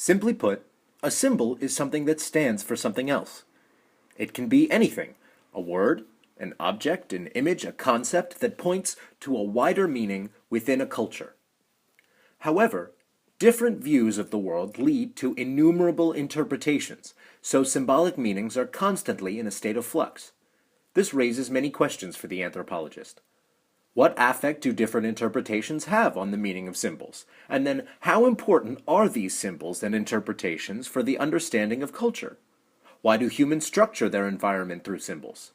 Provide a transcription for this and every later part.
Simply put, a symbol is something that stands for something else. It can be anything, a word, an object, an image, a concept that points to a wider meaning within a culture. However, different views of the world lead to innumerable interpretations, so symbolic meanings are constantly in a state of flux. This raises many questions for the anthropologist. What affect do different interpretations have on the meaning of symbols? And then, how important are these symbols and interpretations for the understanding of culture? Why do humans structure their environment through symbols?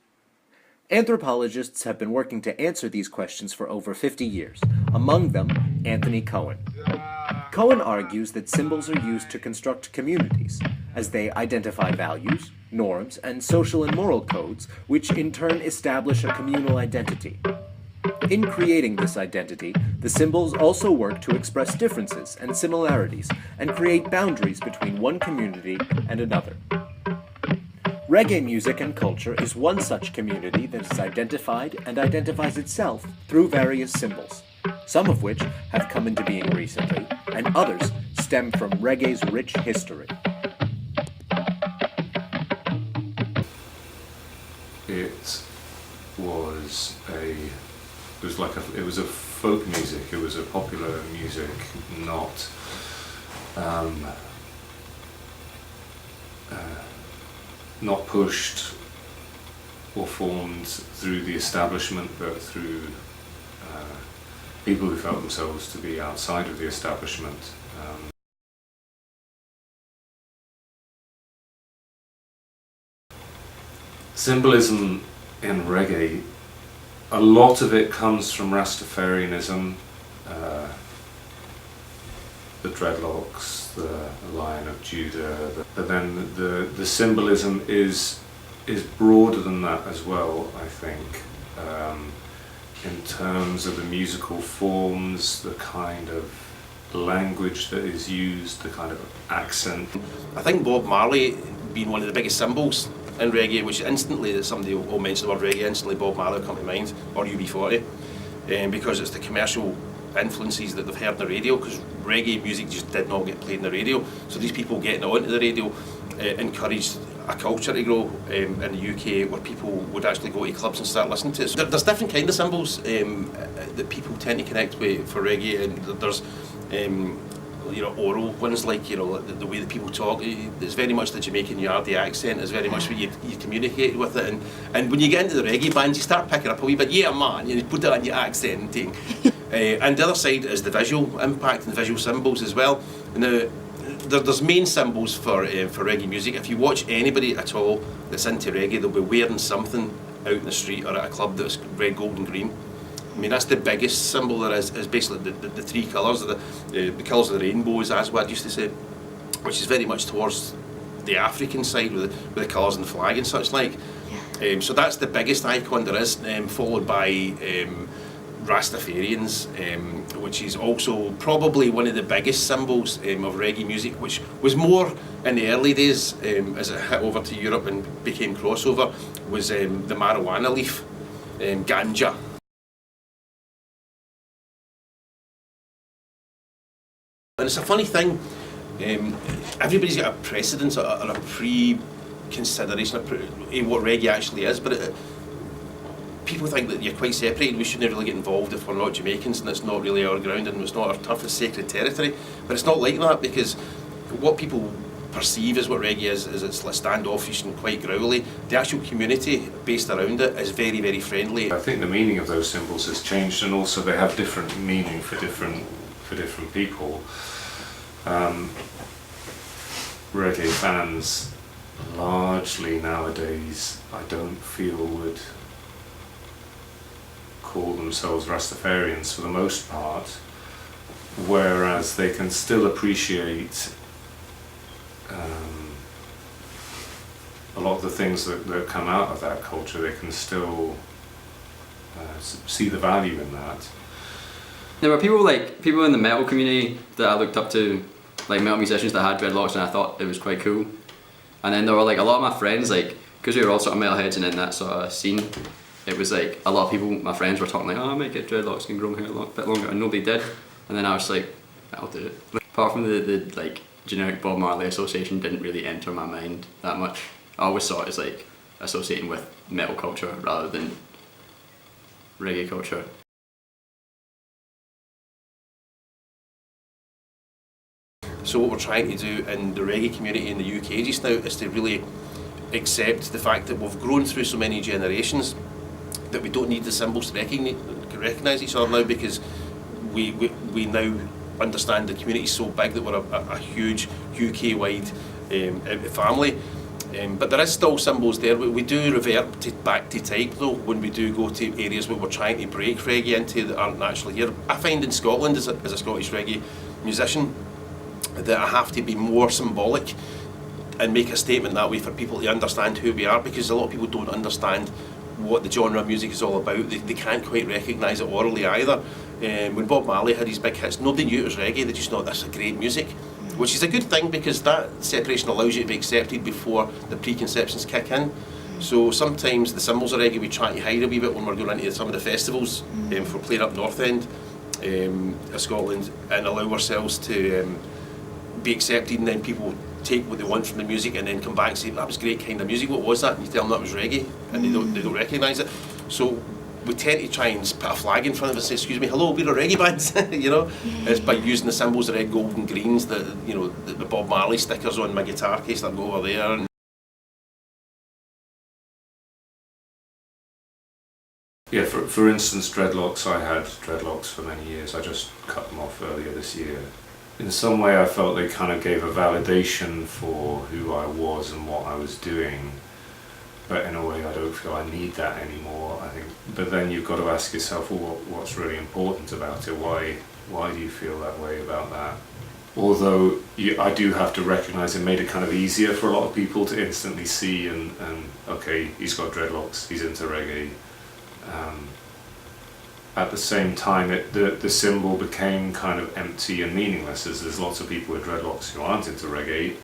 Anthropologists have been working to answer these questions for over 50 years, among them Anthony Cohen. Cohen argues that symbols are used to construct communities, as they identify values, norms, and social and moral codes, which in turn establish a communal identity. In creating this identity, the symbols also work to express differences and similarities, and create boundaries between one community and another. Reggae music and culture is one such community that is identified and identifies itself through various symbols, some of which have come into being recently, and others stem from reggae's rich history. It was a folk music. It was a popular music, not pushed or formed through the establishment, but through people who felt themselves to be outside of the establishment. Symbolism in reggae, a lot of it comes from Rastafarianism, the dreadlocks, the Lion of Judah, but then the symbolism is broader than that as well, I think, in terms of the musical forms, the kind of language that is used, the kind of accent. I think Bob Marley being one of the biggest symbols in reggae, which instantly, that somebody will mention the word reggae, instantly Bob Marley will come to mind, or UB40, because it's the commercial influences that they've heard on the radio, because reggae music just did not get played on the radio, so these people getting onto the radio encouraged a culture to grow in the UK where people would actually go to clubs and start listening to it. So there's different kind of symbols that people tend to connect with for reggae, and there's oral ones, like the way that people talk. It's very much the Jamaican Yardie accent. It's very much what you communicate with it, and when you get into the reggae bands, you start picking up a wee bit. Yeah, man, you put it on your accent thing. And the other side is the visual impact and the visual symbols as well. Now, there's main symbols for reggae music. If you watch anybody at all that's into reggae, they'll be wearing something out in the street or at a club that's red, gold, and green. I mean, that's the biggest symbol there is basically the three colours, the colours of the rainbow, as Aswad used to say, which is very much towards the African side with the colours and the flag and such like. Yeah. So that's the biggest icon there is, followed by Rastafarians, which is also probably one of the biggest symbols of reggae music, which was more in the early days as it hit over to Europe and became crossover, was the marijuana leaf, ganja. And it's a funny thing, everybody's got a precedence or a pre-consideration of what reggae actually is, but people think that you're quite separated. We shouldn't really get involved if we're not Jamaicans, and it's not really our ground and it's not our turf, it's sacred territory. But it's not like that, because what people perceive as what reggae is it's like standoffish and quite growly. The actual community based around it is very, very friendly. I think the meaning of those symbols has changed, and also they have different meaning for different people. Reggae fans largely nowadays, I don't feel, would call themselves Rastafarians for the most part, whereas they can still appreciate a lot of the things that come out of that culture. They can still see the value in that. There were people in the metal community that I looked up to, like metal musicians that had dreadlocks, and I thought it was quite cool. And then there were like a lot of my friends, like, because we were all sort of metalheads and in that sort of scene, it was like a lot of people, my friends were talking like, oh, I might get dreadlocks and grow my hair a bit longer, and nobody did. And then I was like, I'll do it. Apart from the like generic Bob Marley association didn't really enter my mind that much. I always saw it as like associating with metal culture rather than reggae culture. So what we're trying to do in the reggae community in the UK just now is to really accept the fact that we've grown through so many generations that we don't need the symbols to recognise each other now, because we now understand the community is so big that we're a huge UK-wide family. But there is still symbols there. We do revert back to type though when we do go to areas where we're trying to break reggae into that aren't naturally here. I find in Scotland, as a Scottish reggae musician, that I have to be more symbolic and make a statement that way for people to understand who we are, because a lot of people don't understand what the genre of music is all about. They can't quite recognise it orally either. When Bob Marley had his big hits, nobody knew it was reggae. They just thought that's a great music, which is a good thing, because that separation allows you to be accepted before the preconceptions kick in. So sometimes the symbols of reggae we try to hide a wee bit when we're going into some of the festivals for playing up North End of Scotland, and allow ourselves to be accepted, and then people take what they want from the music and then come back and say, that was great kind of music, what was that? And you tell them that was reggae, and they don't recognise it. So we tend to try and put a flag in front of us and say, excuse me, hello, we're a reggae band, you know? It's by using the symbols, the red, gold and greens, the Bob Marley stickers on my guitar case that go over there. And yeah, for instance, dreadlocks, I had dreadlocks for many years. I just cut them off earlier this year. In some way I felt they kind of gave a validation for who I was and what I was doing, but in a way I don't feel I need that anymore, I think. But then you've got to ask yourself, well, what's really important about it? Why do you feel that way about that? Although I do have to recognise it made it kind of easier for a lot of people to instantly see and okay, he's got dreadlocks, he's into reggae. At the same time, the symbol became kind of empty and meaningless, as there's lots of people with dreadlocks who aren't into reggae.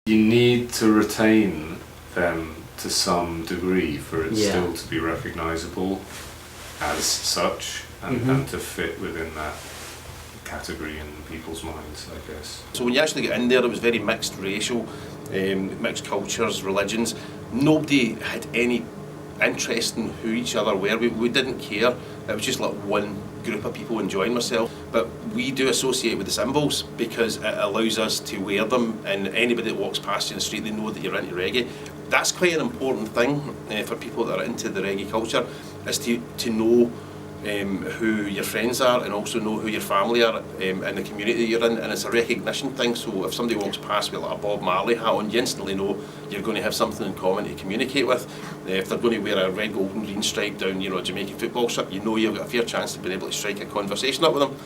You need to retain them to some degree for it still to be recognisable as such, and to fit within that category in people's minds, I guess. so when you actually get in there, it was very mixed racial, mixed cultures, religions. Nobody had any interest in who each other were. We didn't care. It was just like one group of people enjoying themselves. But we do associate with the symbols because it allows us to wear them, and anybody that walks past you in the street, they know that you're into reggae. That's quite an important thing for people that are into the reggae culture, is to know who your friends are, and also know who your family are in the community you're in, and it's a recognition thing. So if somebody walks past with like a Bob Marley hat on, you instantly know you're going to have something in common to communicate with. If they're going to wear a red, gold and green stripe down, a Jamaican football shirt, you know you've got a fair chance of being able to strike a conversation up with them.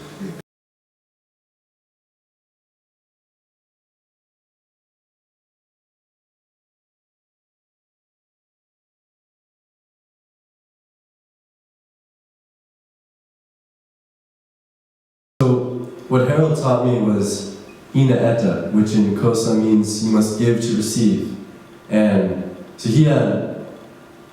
What Harold taught me was Ina Eta, which in Xhosa means you must give to receive. And so he had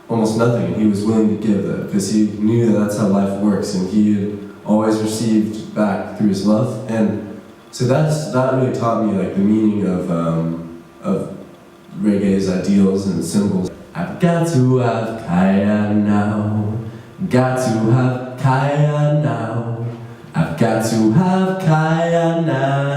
almost nothing, and he was willing to give that because he knew that that's how life works, and he had always received back through his love. And so that really taught me like the meaning of reggae's ideals and symbols. I've got to have Kaya now, got to have Kaya now. I've got to have Kaya now.